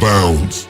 bounds.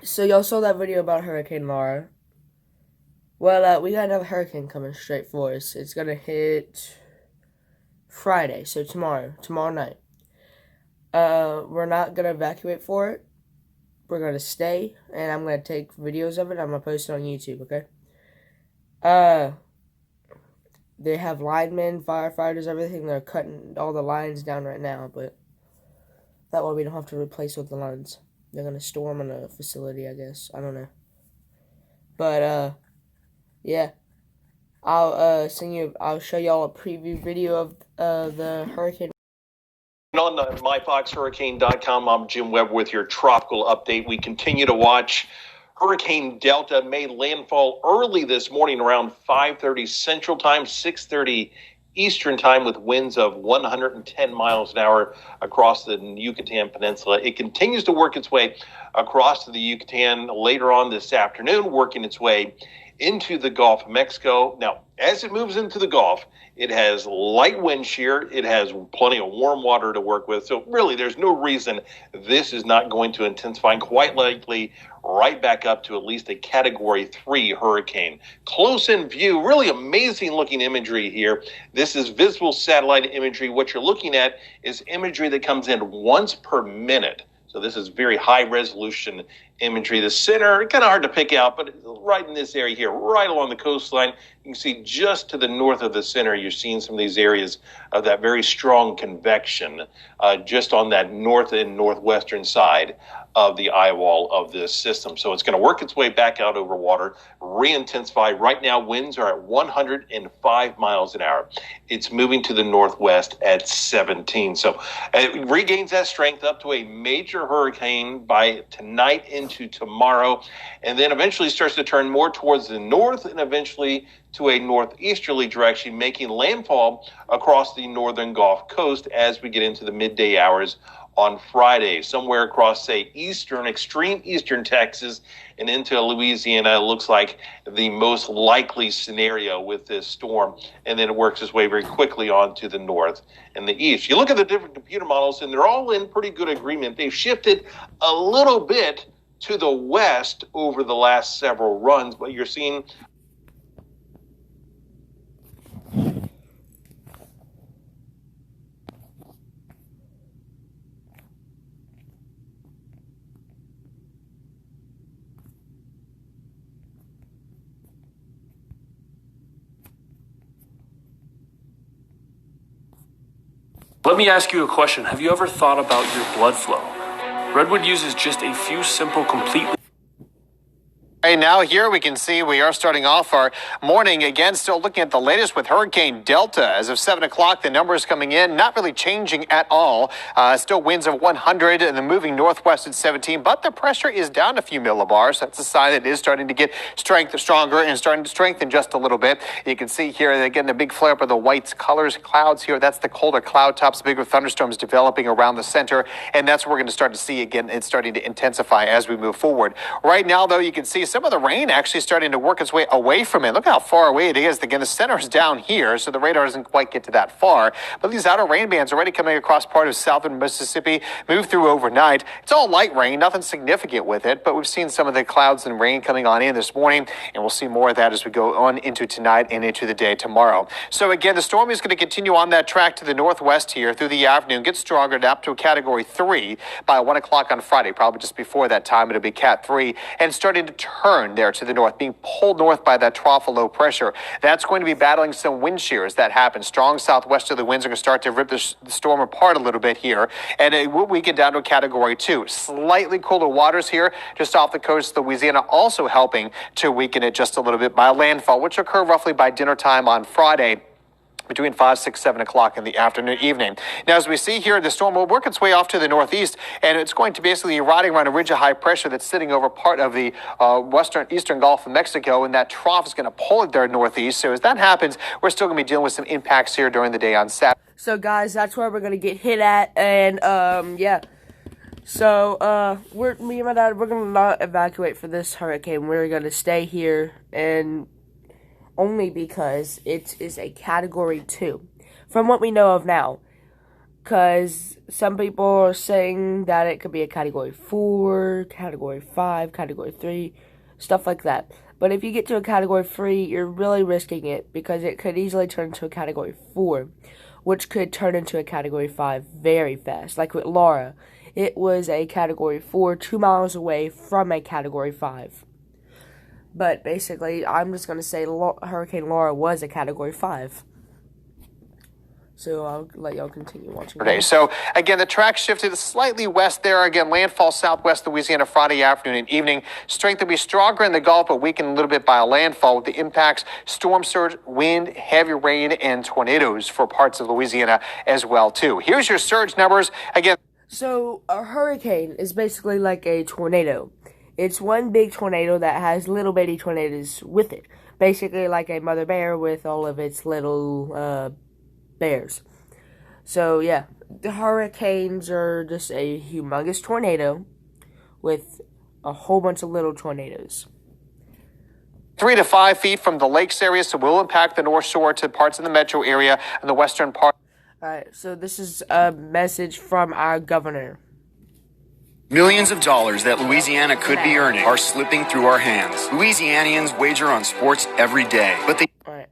So y'all saw that video about Hurricane Mara. Well, we got another hurricane coming straight for us. It's gonna hit Friday, so tomorrow night. We're not gonna evacuate for it. We're gonna stay, and I'm gonna take videos of it. I'm gonna post it on YouTube, okay? They have linemen, firefighters, everything. They're cutting all the lines down right now, but that way we don't have to replace all the lines. They're gonna storm in a facility, I guess. I don't know. But, yeah. I'll show y'all a preview video of the hurricane. On myfoxhurricane.com, I'm Jim Webb with your tropical update. We continue to watch Hurricane Delta made landfall early this morning around 5:30 Central Time, 6:30 Eastern Time, with winds of 110 miles an hour across the Yucatan Peninsula. It continues to work its way across the Yucatan later on this afternoon, working its way into the Gulf of Mexico. Now, as it moves into the Gulf, it has light wind shear. It has plenty of warm water to work with. So really, there's no reason this is not going to intensify, quite likely right back up to at least a Category 3 hurricane. Close in view, really amazing looking imagery here. This is visible satellite imagery. What you're looking at is imagery that comes in once per minute. So this is very high resolution imagery. The center, kind of hard to pick out, but right in this area here, right along the coastline, you can see just to the north of the center, you're seeing some of these areas of that very strong convection just on that north and northwestern side of the eye wall of this system. So it's going to work its way back out over water, re-intensify. Right now, winds are at 105 miles an hour. It's moving to the northwest at 17. So it regains that strength up to a major hurricane by tonight into tomorrow, and then eventually starts to turn more towards the north and eventually to a northeasterly direction, making landfall across the northern Gulf Coast as we get into the midday hours on Friday, somewhere across, say, extreme eastern Texas and into Louisiana. It looks like the most likely scenario with this storm, and then it works its way very quickly on to the north and the east. You look at the different computer models, and they're all in pretty good agreement. They've shifted a little bit to the west over the last several runs, but you're seeing Let me ask you a question. Have you ever thought about your blood flow? Redwood uses just a few simple, completely... Right now, here we can see we are starting off our morning again, still looking at the latest with Hurricane Delta. As of 7 o'clock, the numbers coming in, not really changing at all. Still winds of 100 and then moving northwest at 17, but the pressure is down a few millibars. That's a sign that it is starting to get stronger and starting to strengthen just a little bit. You can see here, again, the big flare up of the white clouds here. That's the colder cloud tops, bigger thunderstorms developing around the center, and that's what we're going to start to see again. It's starting to intensify as we move forward. Right now, though, you can see some of the rain actually starting to work its way away from it. Look how far away it is. Again, the center is down here, so the radar doesn't quite get to that far. But these outer rain bands already coming across part of southern Mississippi, move through overnight. It's all light rain, nothing significant with it, but we've seen some of the clouds and rain coming on in this morning, and we'll see more of that as we go on into tonight and into the day tomorrow. So again, the storm is going to continue on that track to the northwest here through the afternoon, get stronger up to a Category 3 by 1 o'clock on Friday. Probably just before that time, it'll be Cat 3, and starting to turn there to the north, being pulled north by that trough of low pressure. That's going to be battling some wind shear as that happens. Strong southwesterly winds are going to start to rip the storm apart a little bit here, and it will weaken down to a Category 2. Slightly cooler waters here just off the coast of Louisiana, also helping to weaken it just a little bit by landfall, which occur roughly by dinner time on Friday, between 5, 6, 7 o'clock in the afternoon, evening. Now, as we see here, the storm will work its way off to the northeast, and it's going to basically be riding around a ridge of high pressure that's sitting over part of the eastern Gulf of Mexico, and that trough is going to pull it there northeast. So as that happens, we're still going to be dealing with some impacts here during the day on Saturday. So, guys, that's where we're going to get hit at, and, yeah. So, me and my dad, we're going to not evacuate for this hurricane. We're going to stay here, and only because it is a Category 2, from what we know of now. Because some people are saying that it could be a Category 4, Category 5, Category 3, stuff like that. But if you get to a Category 3, you're really risking it, because it could easily turn into a Category 4, which could turn into a Category 5 very fast. Like with Laura, it was a Category 4 2 miles away from a Category 5. But basically, I'm just going to say Hurricane Laura was a Category 5. So I'll let y'all continue watching. Okay, so again, the track shifted slightly west there. Again, landfall southwest Louisiana Friday afternoon and evening. Strength will be stronger in the Gulf, but weakened a little bit by a landfall with the impacts, storm surge, wind, heavy rain, and tornadoes for parts of Louisiana as well, too. Here's your surge numbers. Again. So a hurricane is basically like a tornado. It's one big tornado that has little bitty tornadoes with it. Basically like a mother bear with all of its little, bears. So yeah, the hurricanes are just a humongous tornado with a whole bunch of little tornadoes. 3 to 5 feet from the lakes area, so will impact the North Shore to parts of the metro area and the western part. Alright, so this is a message from our governor. Millions of dollars that Louisiana could be earning are slipping through our hands. Louisianians wager on sports every day, but they... Alright.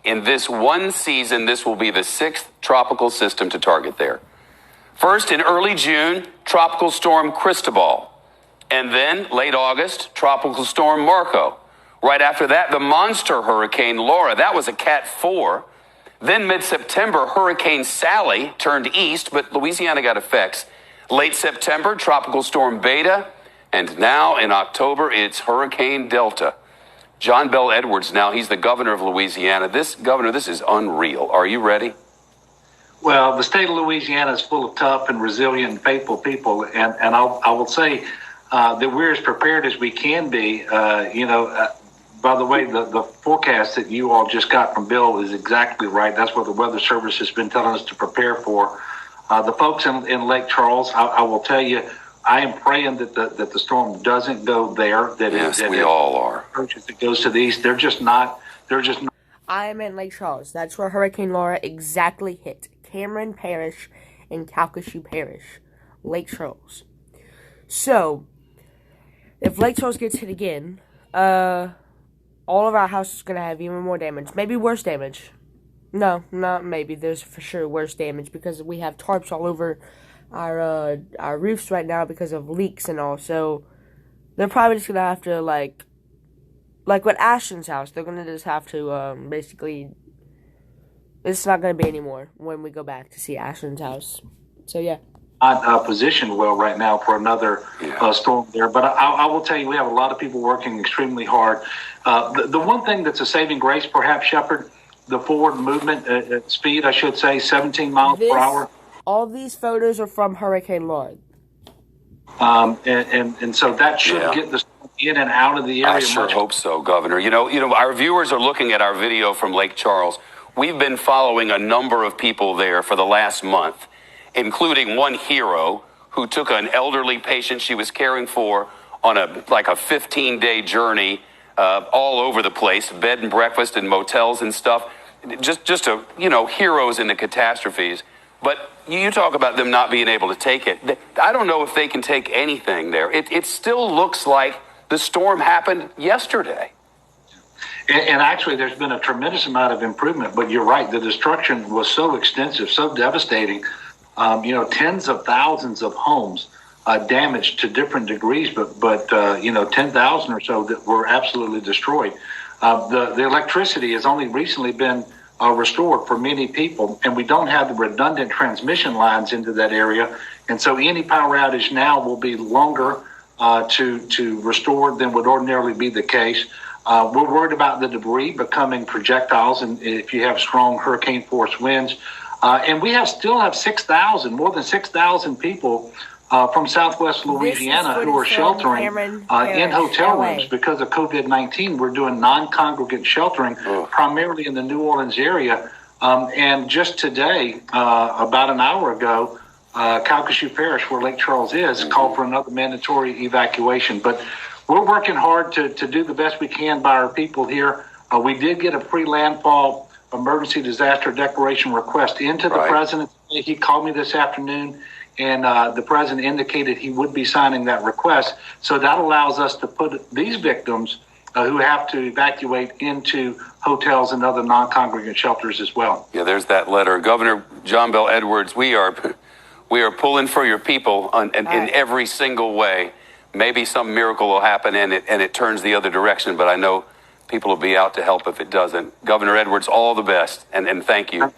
In this one season, this will be the 6th tropical system to target there. First, in early June, Tropical Storm Cristobal. And then, late August, Tropical Storm Marco. Right after that, the monster hurricane Laura. That was a Cat 4. Then, mid-September, Hurricane Sally turned east, but Louisiana got effects. Late September, Tropical Storm Beta. And now, in October, it's Hurricane Delta. John Bell Edwards now, he's the governor of Louisiana. This is unreal. Are you ready? Well, the state of Louisiana is full of tough and resilient and faithful people. And I will say that we're as prepared as we can be. By the way, the forecast that you all just got from Bill is exactly right. That's what the Weather Service has been telling us to prepare for. The folks in Lake Charles, I will tell you, I am praying that the storm doesn't go there. Yes, we all are. It goes to the east. They're just not. I am in Lake Charles. That's where Hurricane Laura exactly hit. Cameron Parish and Calcasieu Parish. Lake Charles. So, if Lake Charles gets hit again, all of our houses are going to have even more damage. Maybe worse damage. No, not maybe. There's for sure worse damage because we have tarps all over our roofs right now because of leaks and all. So they're probably just gonna have to like with Ashton's house, they're gonna just have to basically, it's not gonna be anymore when we go back to see Ashton's house. So yeah. Not positioned well right now for another storm there, but I will tell you, we have a lot of people working extremely hard. The one thing that's a saving grace, perhaps, Shepard, the forward movement speed, I should say, 17 miles per hour. All these photos are from Hurricane Laura. And so that should get the storm in and out of the area. I sure hope so, Governor. You know, our viewers are looking at our video from Lake Charles. We've been following a number of people there for the last month, including one hero who took an elderly patient she was caring for on a 15-day journey all over the place, bed and breakfast and motels and stuff. Just heroes in the catastrophes. But you talk about them not being able to take it. I don't know if they can take anything there. It still looks like the storm happened yesterday. And actually, there's been a tremendous amount of improvement. But you're right. The destruction was so extensive, so devastating. Tens of thousands of homes damaged to different degrees, but 10,000 or so that were absolutely destroyed. The electricity has only recently been restored for many people, and we don't have the redundant transmission lines into that area, and so any power outage now will be longer to restore than would ordinarily be the case. We're worried about the debris becoming projectiles, and if you have strong hurricane force winds, and we still have more than 6,000 people from Southwest Louisiana who are sheltering in hotel rooms because of COVID-19. We're doing non-congregate sheltering primarily in the New Orleans area. And just today, about an hour ago, Calcasieu Parish, where Lake Charles is, called for another mandatory evacuation. But we're working hard to do the best we can by our people here. We did get a pre-landfall emergency disaster declaration request into the Right. president. He called me this afternoon, and the president indicated he would be signing that request. So that allows us to put these victims who have to evacuate into hotels and other non-congregate shelters as well. Yeah, there's that letter. Governor John Bel Edwards, we are pulling for your people in every single way. Maybe some miracle will happen and it turns the other direction, but I know people will be out to help if it doesn't. Governor Edwards, all the best, and thank you.